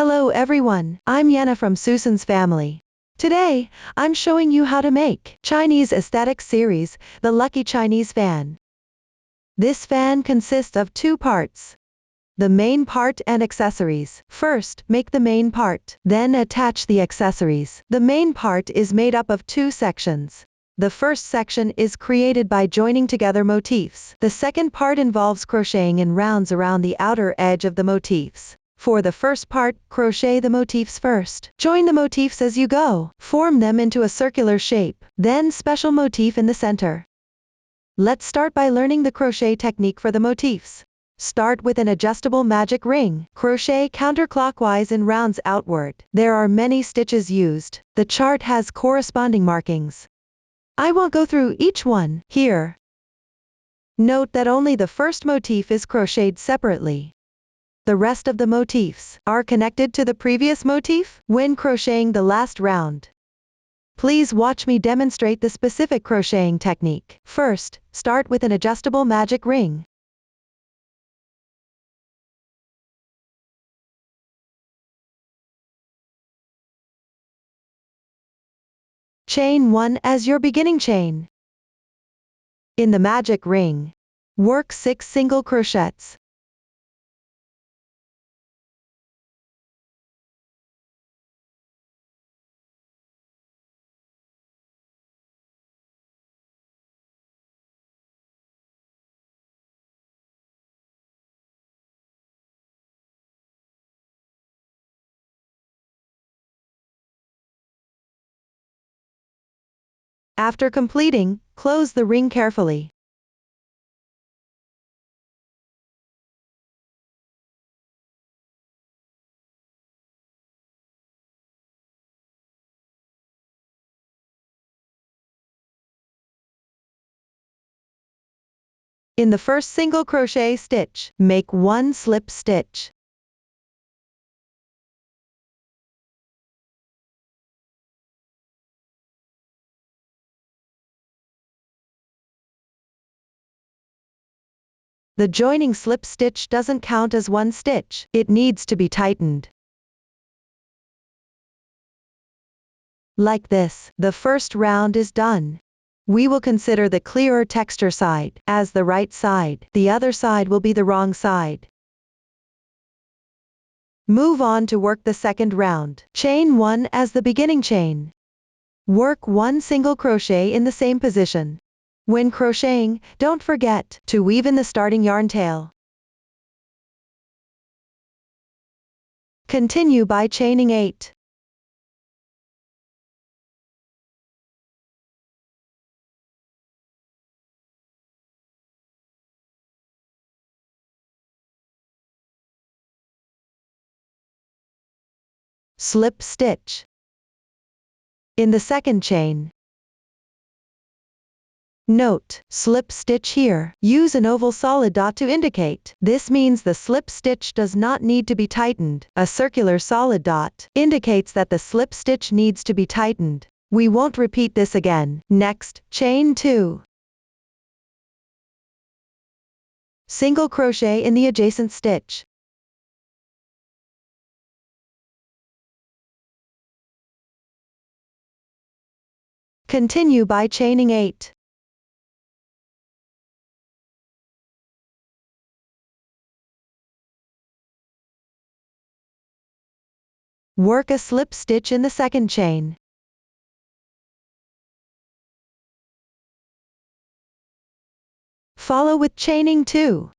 Hello everyone, I'm Yana from Susan's family. Today, I'm showing you how to make Chinese aesthetic series, the Lucky Chinese Fan. This fan consists of two parts. The main part and accessories. First, make the main part, then attach the accessories. The main part is made up of two sections. The first section is created by joining together motifs. The second part involves crocheting in rounds around the outer edge of the motifs. For the first part, crochet the motifs first. Join the motifs as you go. Form them into a circular shape, then special motif in the center. Let's start by learning the crochet technique for the motifs. Start with an adjustable magic ring. Crochet counterclockwise in rounds outward. There are many stitches used. The chart has corresponding markings. I won't go through each one here. Note that only the first motif is crocheted separately. The rest of the motifs are connected to the previous motif when crocheting the last round. Please watch me demonstrate the specific crocheting technique. First, start with an adjustable magic ring. Chain 1 as your beginning chain. In the magic ring, work 6 single crochets. After completing, close the ring carefully. In the first single crochet stitch, make 1 slip stitch. The joining slip stitch doesn't count as one stitch, it needs to be tightened. Like this, the first round is done. We will consider the clearer texture side as the right side. The other side will be the wrong side. Move on to work the second round. Chain 1 as the beginning chain. Work 1 single crochet in the same position. When crocheting, don't forget to weave in the starting yarn tail. Continue by chaining 8. Slip stitch. In the second chain. Note, slip stitch here. Use an oval solid dot to indicate. This means the slip stitch does not need to be tightened. A circular solid dot indicates that the slip stitch needs to be tightened. We won't repeat this again. Next, chain 2. Single crochet in the adjacent stitch. Continue by chaining 8. Work a slip stitch in the second chain. Follow with chaining 2.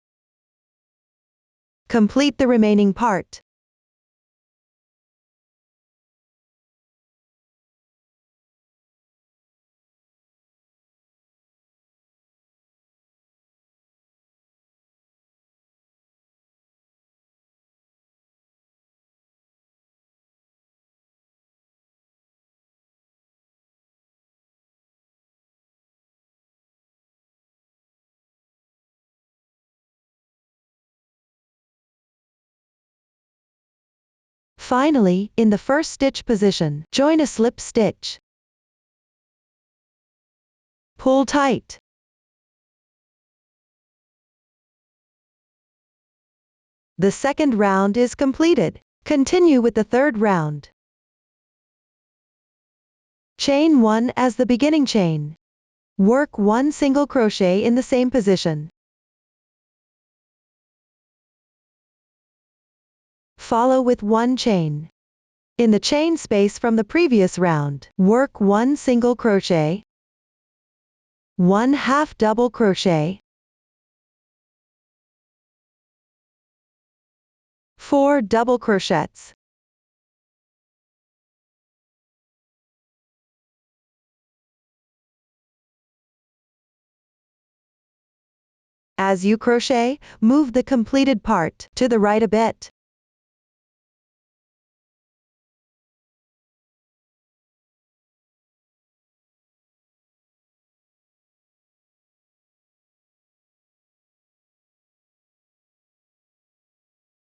Complete the remaining part. Finally, in the first stitch position, join a slip stitch. Pull tight. The second round is completed. Continue with the third round. Chain 1 as the beginning chain. Work 1 single crochet in the same position. Follow with 1 chain. In the chain space from the previous round, work 1 single crochet, 1 half double crochet, 4 double crochets. As you crochet, move the completed part to the right a bit.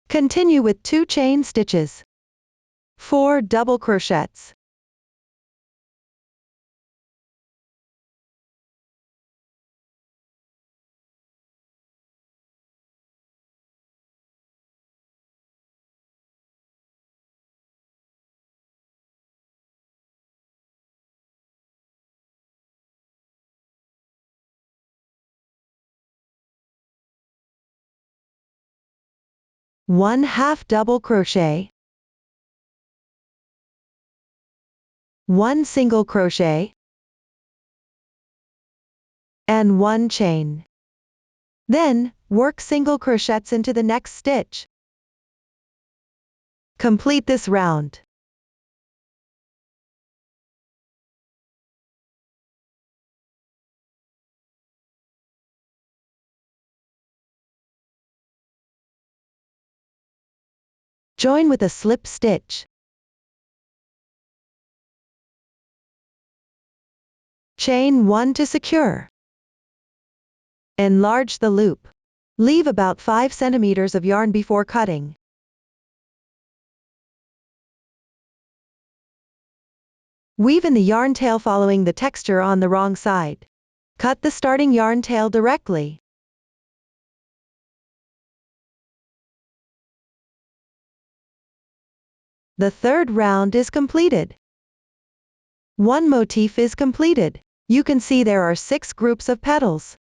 Continue with 2 chain stitches, 4 double crochets, one half double crochet, 1 single crochet, and 1 chain. Then, work single crochets into the next stitch. Complete this round. Join with a slip stitch. Chain 1 to secure. Enlarge the loop. Leave about 5 centimeters of yarn before cutting. Weave in the yarn tail following the texture on the wrong side. Cut the starting yarn tail directly. The third round is completed. One motif is completed. You can see there are 6 groups of petals.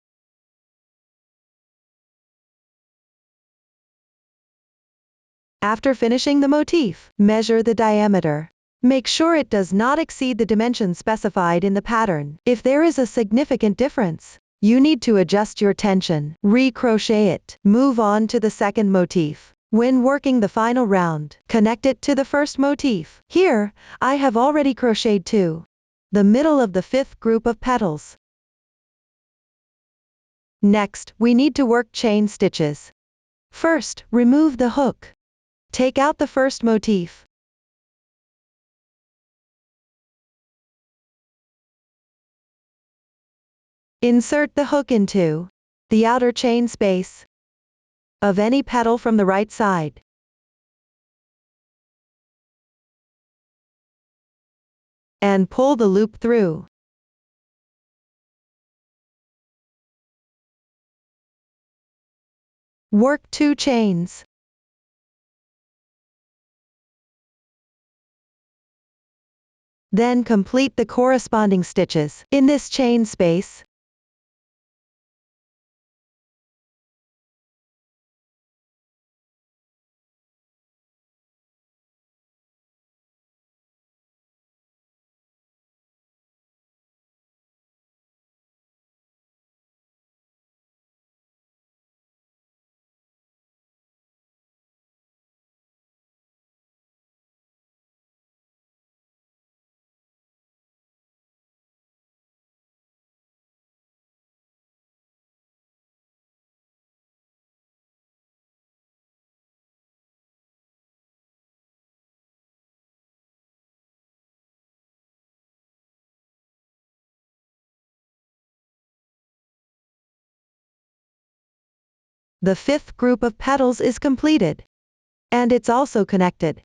After finishing the motif, measure the diameter. Make sure it does not exceed the dimensions specified in the pattern. If there is a significant difference, you need to adjust your tension. Recrochet it. Move on to the second motif. When working the final round, connect it to the first motif. Here, I have already crocheted to the middle of the 5th group of petals. Next, we need to work chain stitches. First, remove the hook. Take out the first motif. Insert the hook into the outer chain space of any petal from the right side. And pull the loop through. Work 2 chains. Then complete the corresponding stitches in this chain space. The 5th group of petals is completed, and it's also connected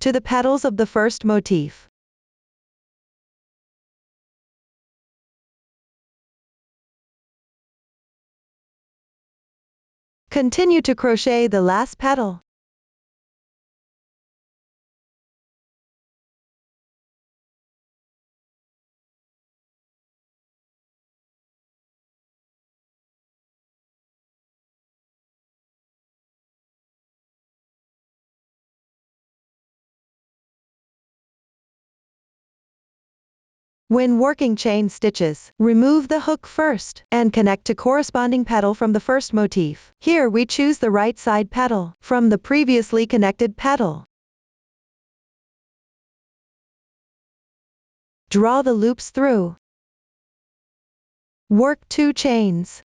to the petals of the first motif. Continue to crochet the last petal. When working chain stitches, remove the hook first and connect to corresponding petal from the first motif. Here we choose the right side petal from the previously connected petal. Draw the loops through. Work 2 chains.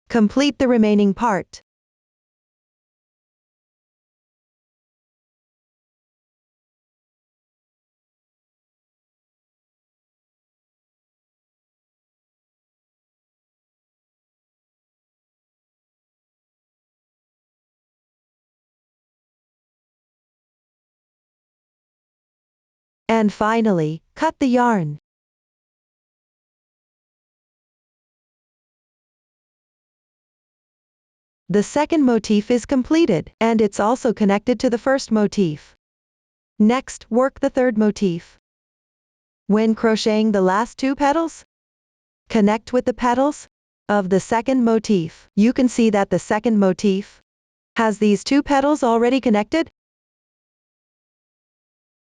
Complete the remaining part. And finally, cut the yarn. The second motif is completed, and it's also connected to the first motif. Next, work the third motif. When crocheting the last 2 petals, connect with the petals of the second motif. You can see that the second motif has these 2 petals already connected.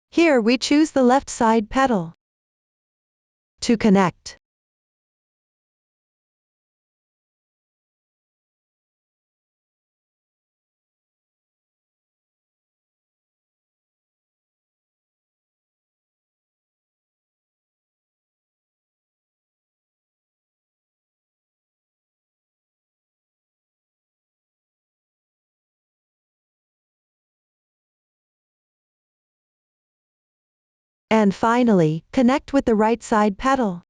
Here we choose the left side petal to connect. And finally, connect with the right side petal.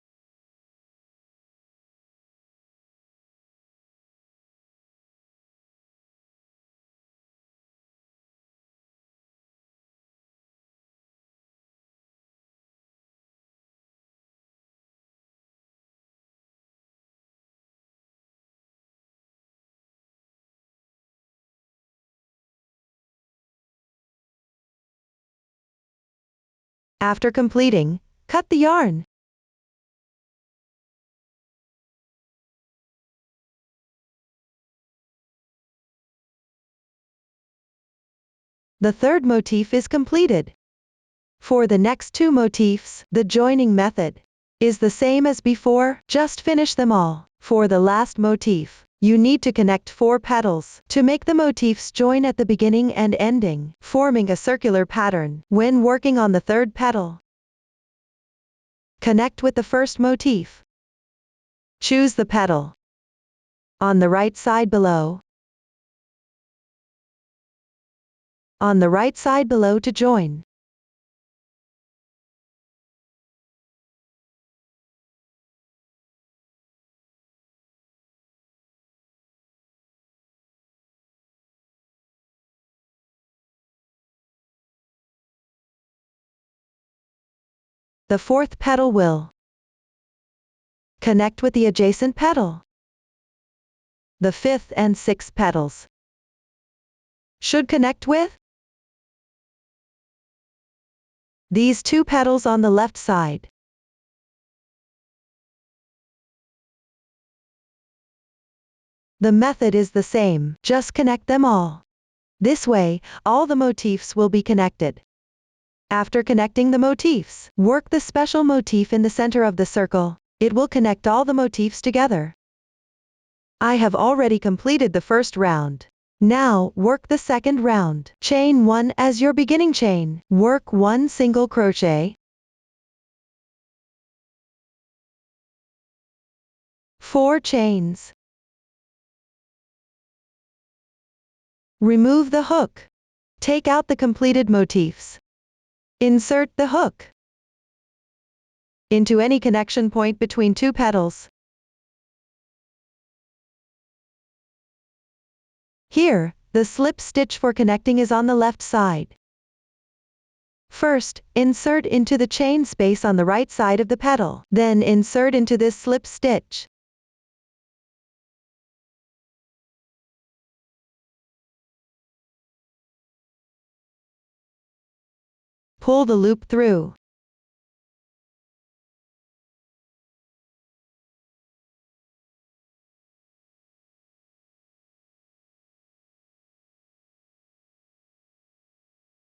After completing, cut the yarn. The third motif is completed. For the next 2 motifs, the joining method is the same as before, just finish them all. For the last motif, you need to connect 4 petals to make the motifs join at the beginning and ending, forming a circular pattern. When working on the third petal, connect with the first motif. Choose the petal on the right side below. On the right side below to join. The fourth petal will connect with the adjacent petal. The fifth and sixth petals should connect with these 2 petals on the left side. The method is the same, just connect them all. This way, all the motifs will be connected. After connecting the motifs, work the special motif in the center of the circle. It will connect all the motifs together. I have already completed the first round. Now, work the second round. Chain 1 as your beginning chain. Work 1 single crochet. 4 chains. Remove the hook. Take out the completed motifs. Insert the hook into any connection point between 2 petals. Here, the slip stitch for connecting is on the left side. First, insert into the chain space on the right side of the petal. Then insert into this slip stitch. Pull the loop through.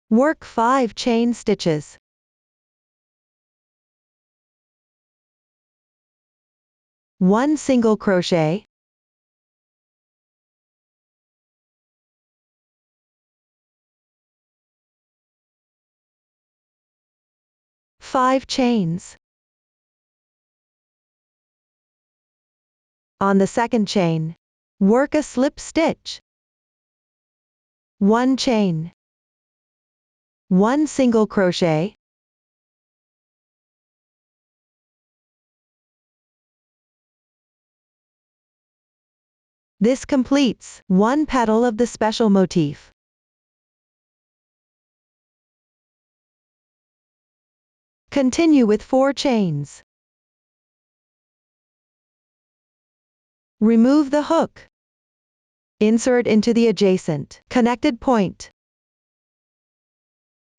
Work 5 chain stitches. One single crochet, 5 chains. On the second chain, work a slip stitch. 1 chain, 1 single crochet, this completes one petal of the special motif. Continue with 4 chains. Remove the hook. Insert into the adjacent, connected point.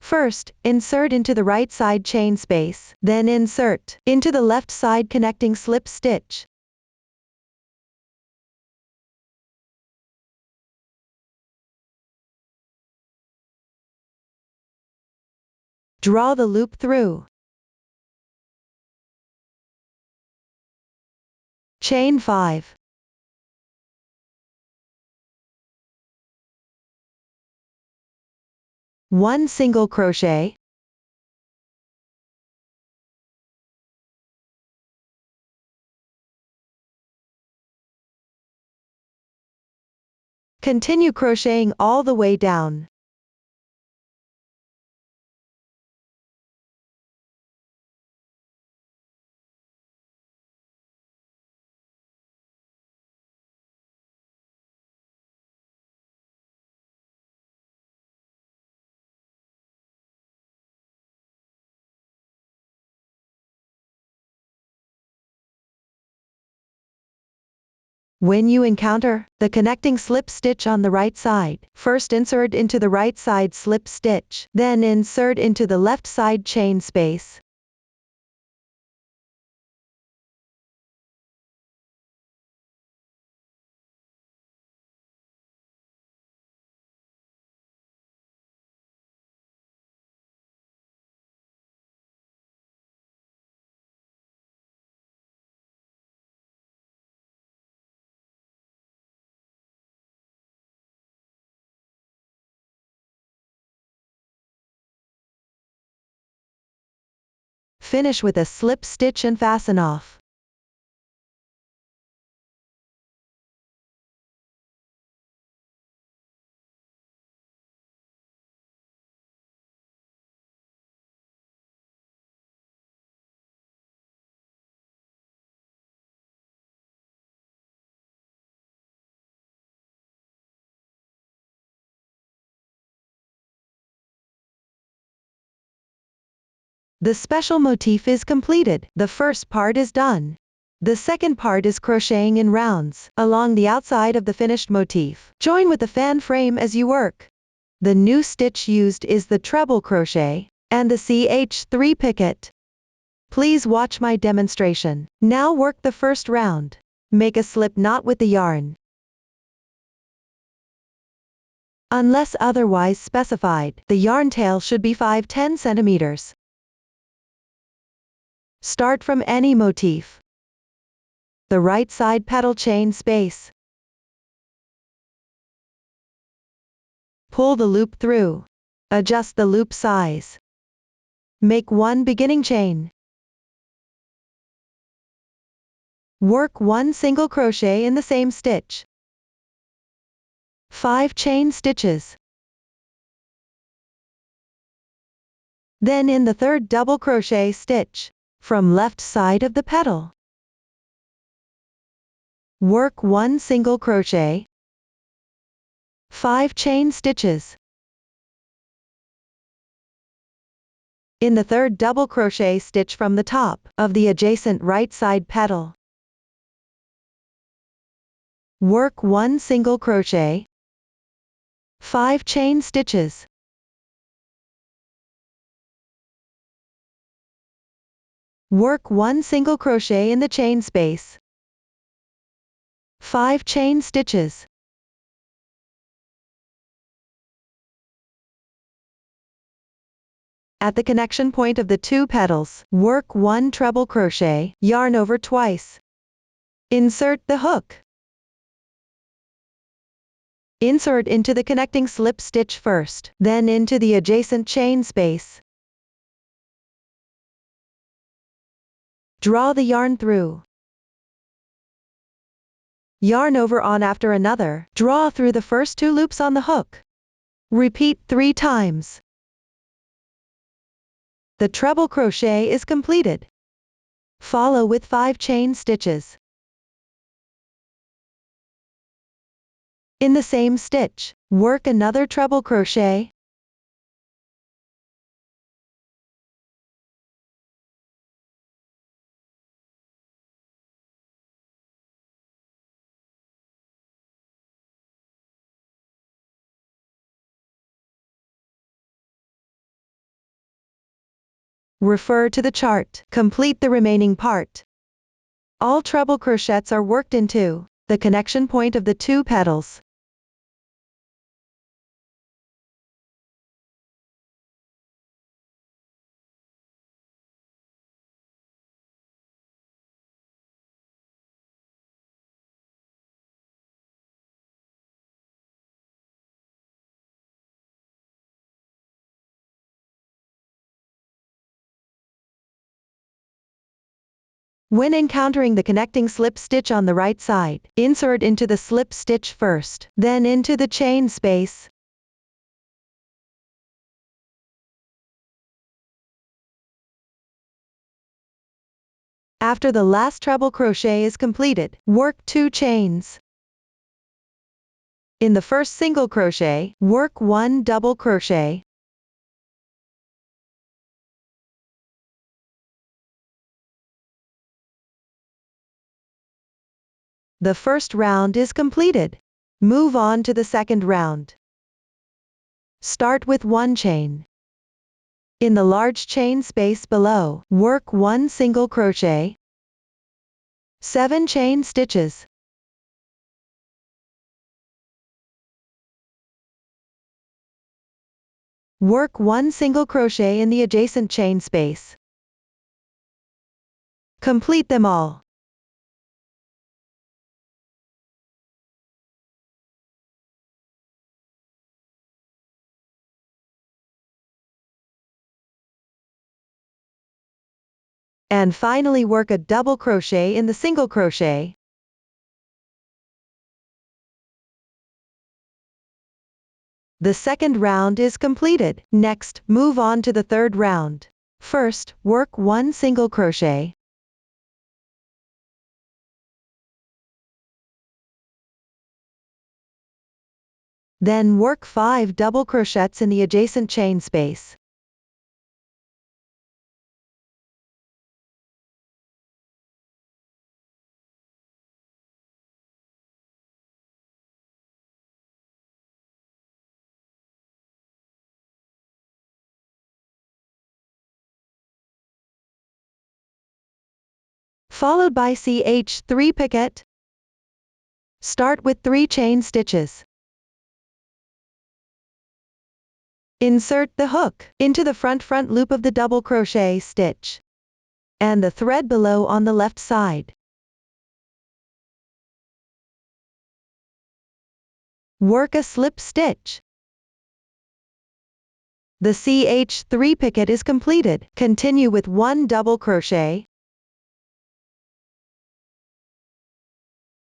First, insert into the right side chain space, then insert into the left side connecting slip stitch. Draw the loop through. Chain 5. One single crochet, continue crocheting all the way down. When you encounter the connecting slip stitch on the right side, first insert into the right side slip stitch, then insert into the left side chain space. Finish with a slip stitch and fasten off. The special motif is completed. The first part is done. The second part is crocheting in rounds along the outside of the finished motif. Join with the fan frame as you work. The new stitch used is the treble crochet and the CH3 picket. Please watch my demonstration. Now work the first round. Make a slip knot with the yarn. Unless otherwise specified, the yarn tail should be 5-10 centimeters. Start from any motif. The right side petal chain space. Pull the loop through. Adjust the loop size. Make one beginning chain. Work one single crochet in the same stitch. 5 chain stitches. Then in the third double crochet stitch, from left side of the petal, work one single crochet, 5 chain stitches. In the third double crochet stitch from the top of the adjacent right side petal, work one single crochet, 5 chain stitches. Work one single crochet in the chain space, 5 chain stitches. At the connection point of the 2 petals, work 1 treble crochet, yarn over twice. Insert the hook. Insert into the connecting slip stitch first, then into the adjacent chain space. Draw the yarn through. Yarn over on after another, draw through the first 2 loops on the hook. Repeat 3 times. The treble crochet is completed. Follow with 5 chain stitches. In the same stitch, work another treble crochet. Refer to the chart. Complete the remaining part. All treble crochets are worked into the connection point of the 2 petals. When encountering the connecting slip stitch on the right side, insert into the slip stitch first, then into the chain space. After the last treble crochet is completed, work 2 chains. In the first single crochet, work 1 double crochet. The first round is completed. Move on to the second round. Start with 1 chain. In the large chain space below, work 1 single crochet, 7 chain stitches. Work 1 single crochet in the adjacent chain space. Complete them all. And finally work a double crochet in the single crochet. The second round is completed. Next, move on to the third round. First, work 1 single crochet. Then work 5 double crochets in the adjacent chain space. Followed by CH3 picket. Start with 3 chain stitches. Insert the hook into the front loop of the double crochet stitch and the thread below on the left side. Work a slip stitch. The CH3 picket is completed. Continue with 1 double crochet,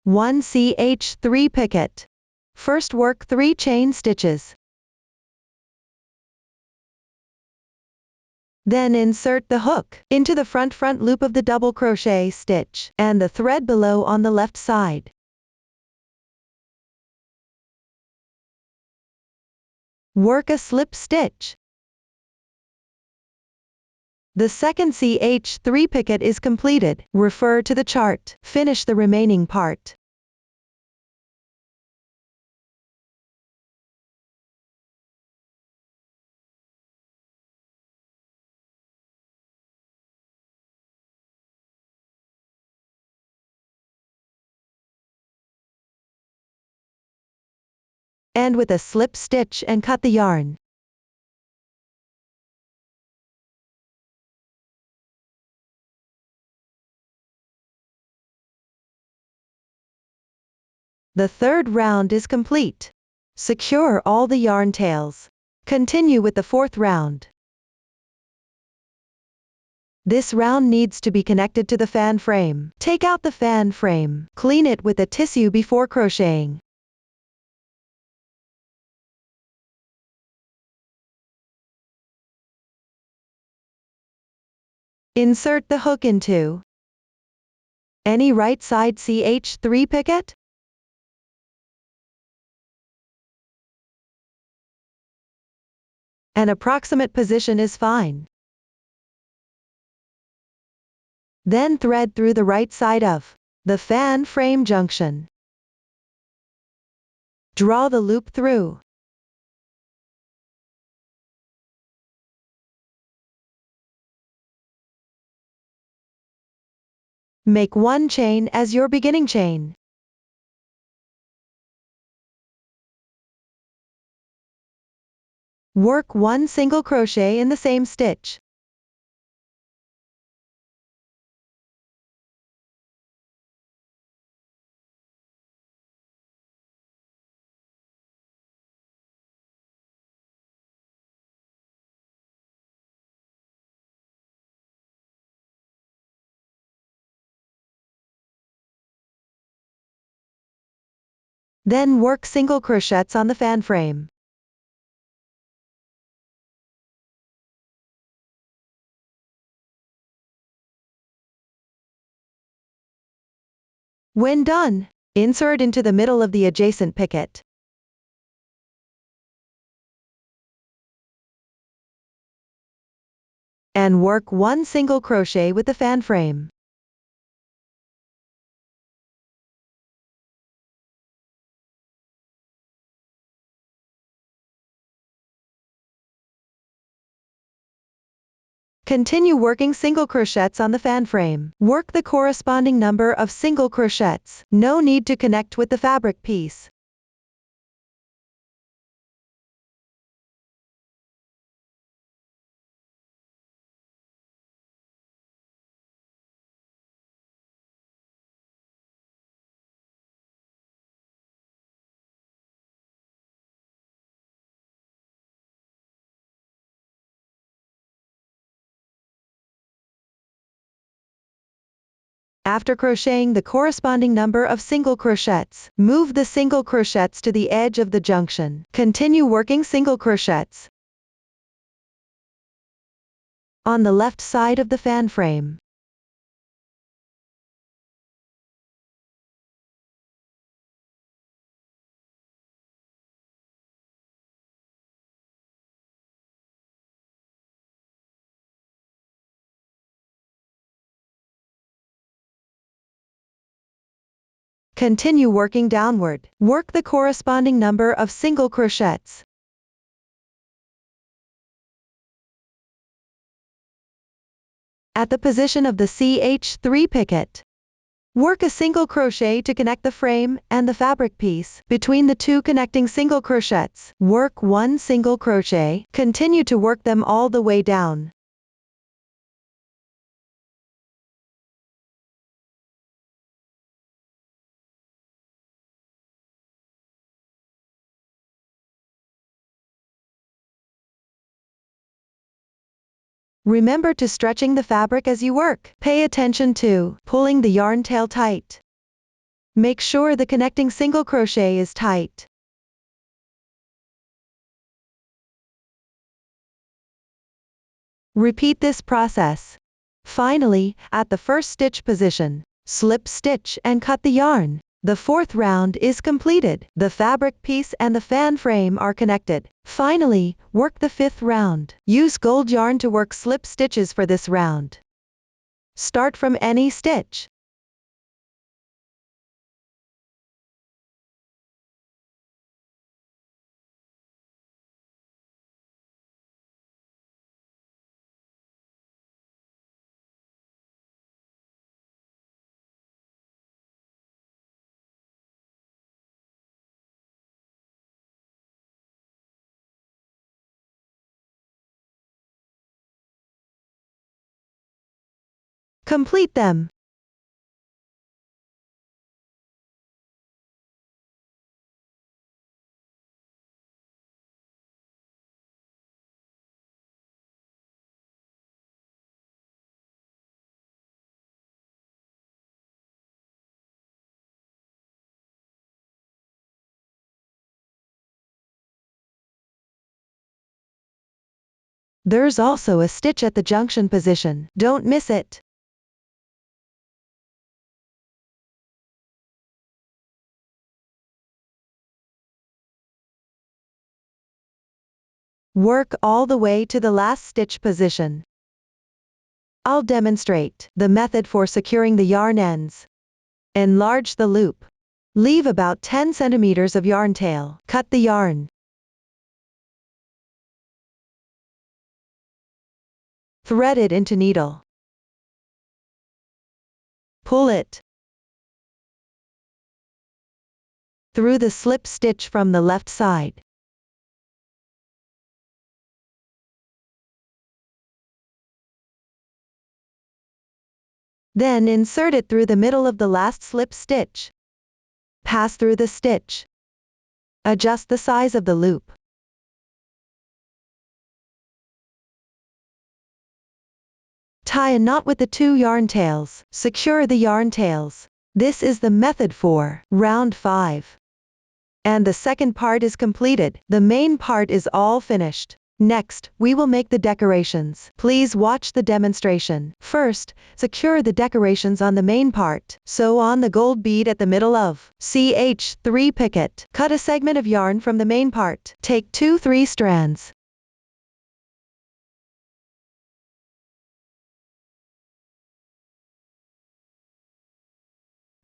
1 CH3 picket. First work 3 chain stitches. Then insert the hook into the front loop of the double crochet stitch and the thread below on the left side. Work a slip stitch. The second CH3 picket is completed. Refer to the chart. Finish the remaining part. End with a slip stitch and cut the yarn. The third round is complete. Secure all the yarn tails. Continue with the fourth round. This round needs to be connected to the fan frame. Take out the fan frame. Clean it with a tissue before crocheting. Insert the hook into any right side CH3 picket. An approximate position is fine. Then thread through the right side of the fan frame junction. Draw the loop through. Make one chain as your beginning chain. Work one single crochet in the same stitch. Then work single crochets on the fan frame. When done, insert into the middle of the adjacent picket. And work one single crochet with the fan frame. Continue working single crochets on the fan frame. Work the corresponding number of single crochets. No need to connect with the fabric piece. After crocheting the corresponding number of single crochets, move the single crochets to the edge of the junction. Continue working single crochets on the left side of the fan frame. Continue working downward. Work the corresponding number of single crochets. At the position of the CH3 picket, work a single crochet to connect the frame and the fabric piece. Between the two connecting single crochets, work one single crochet. Continue to work them all the way down. Remember to stretching the fabric as you work. Pay attention to pulling the yarn tail tight. Make sure the connecting single crochet is tight. Repeat this process. Finally, at the first stitch position, slip stitch and cut the yarn. The fourth round is completed. The fabric piece and the fan frame are connected. Finally, work the fifth round. Use gold yarn to work slip stitches for this round. Start from any stitch. Complete them. There's also a stitch at the junction position. Don't miss it. Work all the way to the last stitch position. I'll demonstrate the method for securing the yarn ends. Enlarge the loop. Leave about 10 centimeters of yarn tail. Cut the yarn. Thread it into needle. Pull it through the slip stitch from the left side. Then insert it through the middle of the last slip stitch. Pass through the stitch. Adjust the size of the loop. Tie a knot with the 2 yarn tails. Secure the yarn tails. This is the method for round 5. And the second part is completed. The main part is all finished. Next, we will make the decorations. Please watch the demonstration. First, secure the decorations on the main part. Sew on the gold bead at the middle of ch3 picket. Cut a segment of yarn from the main part. Take 2-3 strands.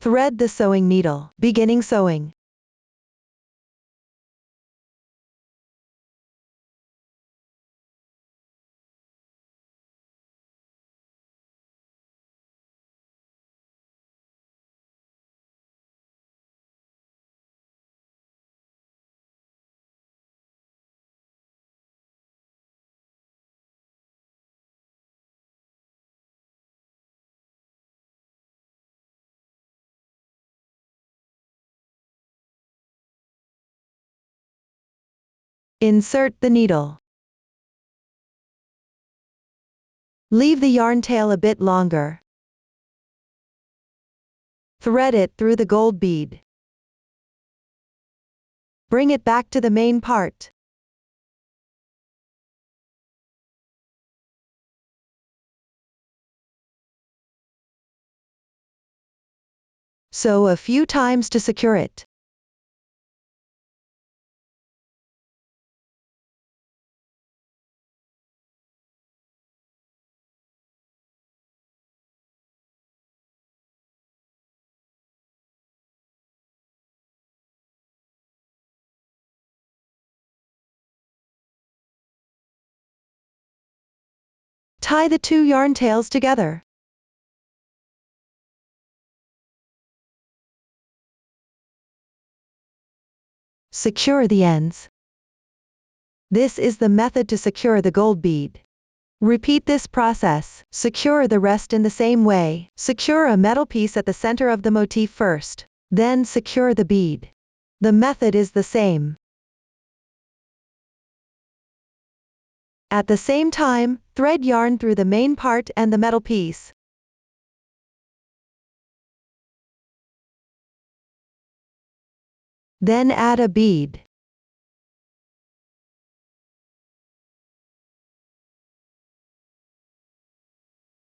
Thread the sewing needle. Beginning sewing. Insert the needle. Leave the yarn tail a bit longer. Thread it through the gold bead. Bring it back to the main part. Sew a few times to secure it. Tie the 2 yarn tails together. Secure the ends. This is the method to secure the gold bead. Repeat this process. Secure the rest in the same way. Secure a metal piece at the center of the motif first. Then secure the bead. The method is the same. At the same time, thread yarn through the main part and the metal piece. Then add a bead.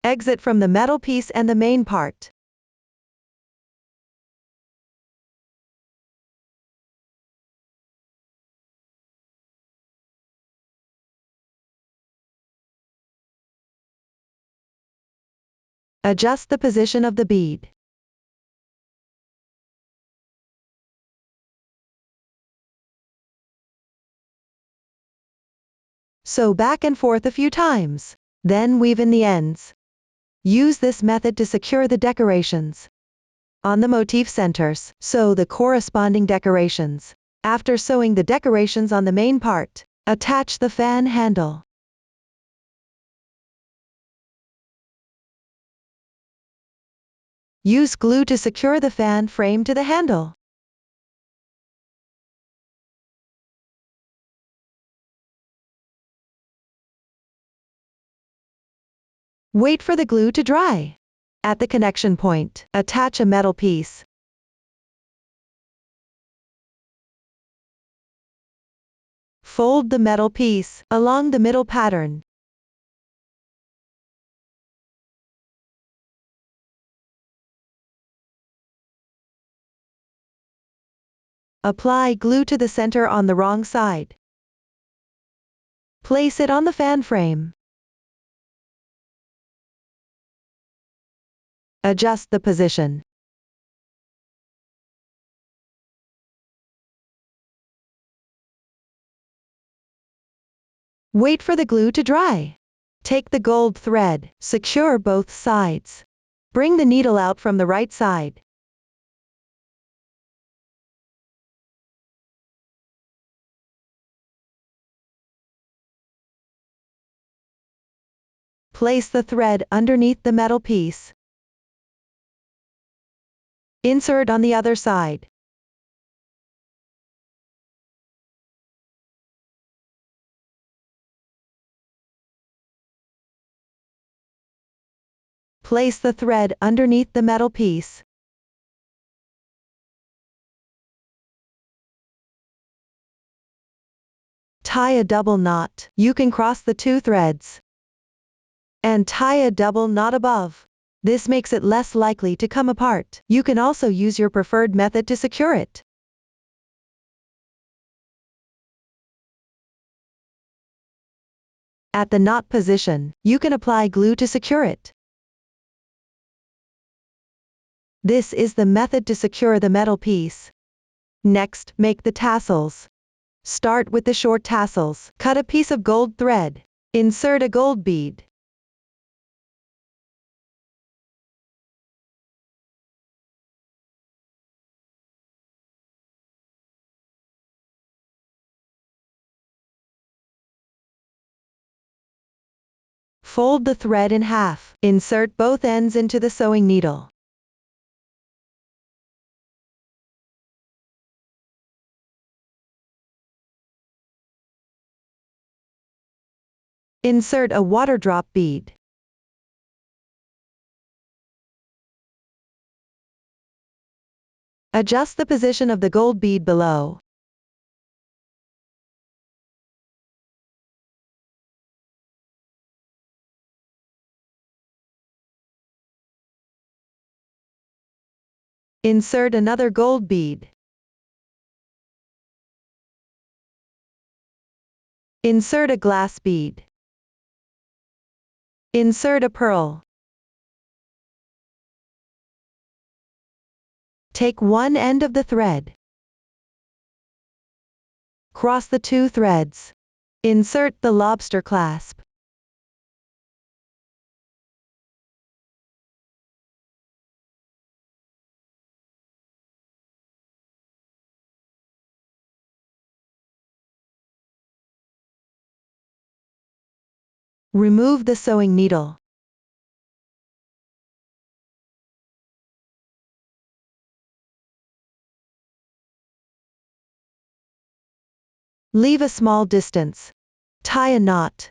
Exit from the metal piece and the main part. Adjust the position of the bead. Sew back and forth a few times. Then weave in the ends. Use this method to secure the decorations. On the motif centers, sew the corresponding decorations. After sewing the decorations on the main part, attach the fan handle. Use glue to secure the fan frame to the handle. Wait for the glue to dry. At the connection point, attach a metal piece. Fold the metal piece along the middle pattern. Apply glue to the center on the wrong side. Place it on the fan frame. Adjust the position. Wait for the glue to dry. Take the gold thread, secure both sides. Bring the needle out from the right side. Place the thread underneath the metal piece. Insert on the other side. Place the thread underneath the metal piece. Tie a double knot. You can cross the two threads. And tie a double knot above. This makes it less likely to come apart. You can also use your preferred method to secure it. At the knot position, you can apply glue to secure it. This is the method to secure the metal piece. Next, make the tassels. Start with the short tassels. Cut a piece of gold thread. Insert a gold bead. Fold the thread in half. Insert both ends into the sewing needle. Insert a water drop bead. Adjust the position of the gold bead below. Insert another gold bead. Insert a glass bead. Insert a pearl. Take one end of the thread. Cross the two threads. Insert the lobster clasp. Remove the sewing needle. Leave a small distance. Tie a knot.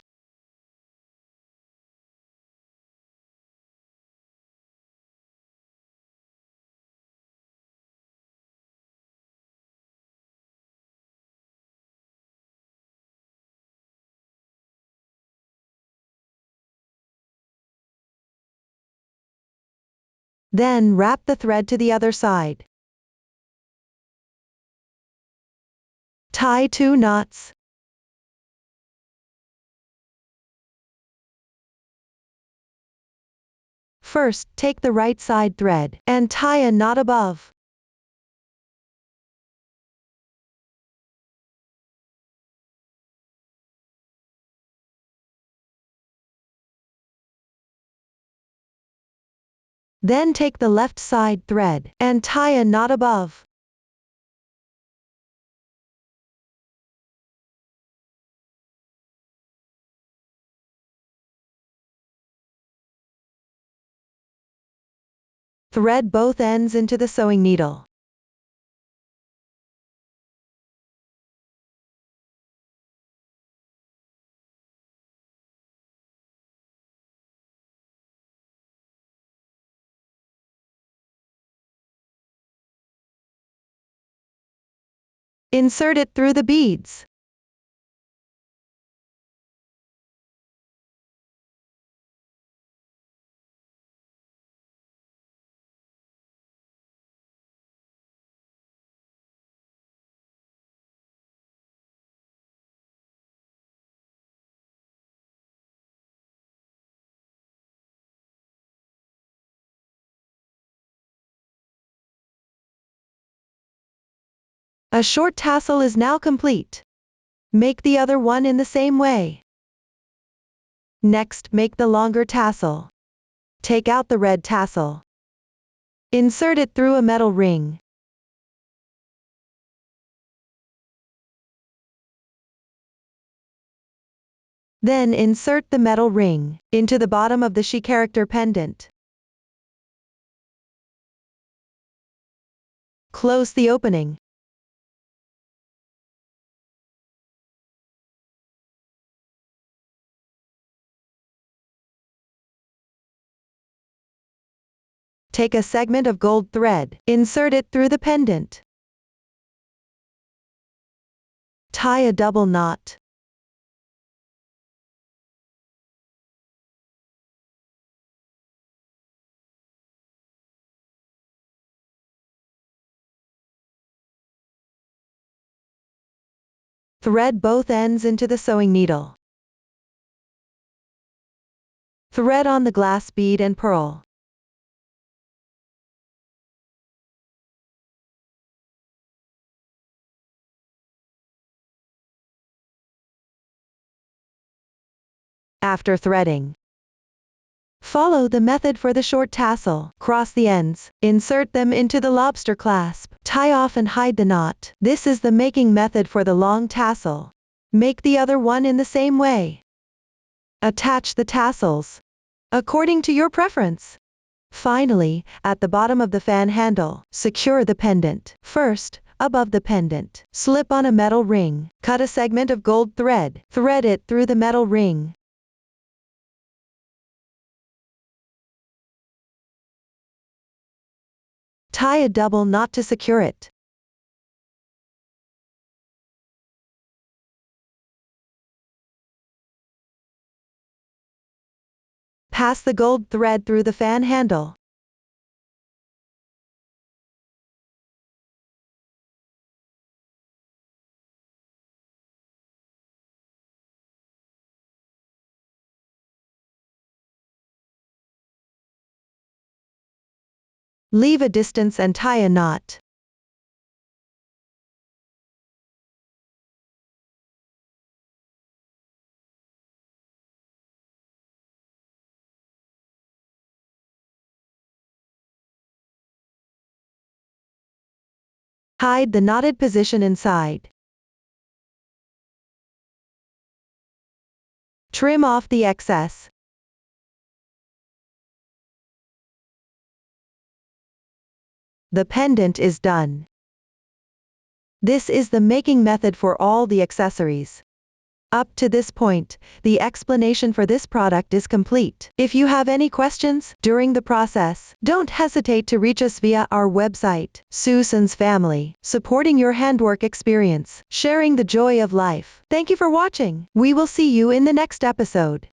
Then wrap the thread to the other side. Tie 2 knots. First, take the right side thread and tie a knot above. Then take the left side thread and tie a knot above. Thread both ends into the sewing needle. Insert it through the beads. A short tassel is now complete. Make the other one in the same way. Next, make the longer tassel. Take out the red tassel. Insert it through a metal ring. Then insert the metal ring into the bottom of the she character pendant. Close the opening. Take a segment of gold thread, insert it through the pendant. Tie a double knot. Thread both ends into the sewing needle. Thread on the glass bead and pearl. After threading, follow the method for the short tassel. Cross the ends, insert them into the lobster clasp, tie off and hide the knot. This is the making method for the long tassel. Make the other one in the same way. Attach the tassels according to your preference. Finally, at the bottom of the fan handle, secure the pendant. First, above the pendant, slip on a metal ring. Cut a segment of gold thread. Thread it through the metal ring. Tie a double knot to secure it. Pass the gold thread through the fan handle. Leave a distance and tie a knot. Hide the knotted position inside. Trim off the excess. The pendant is done. This is the making method for all the accessories. Up to this point, the explanation for this product is complete. If you have any questions during the process, don't hesitate to reach us via our website, Susan's Family, supporting your handwork experience, sharing the joy of life. Thank you for watching. We will see you in the next episode.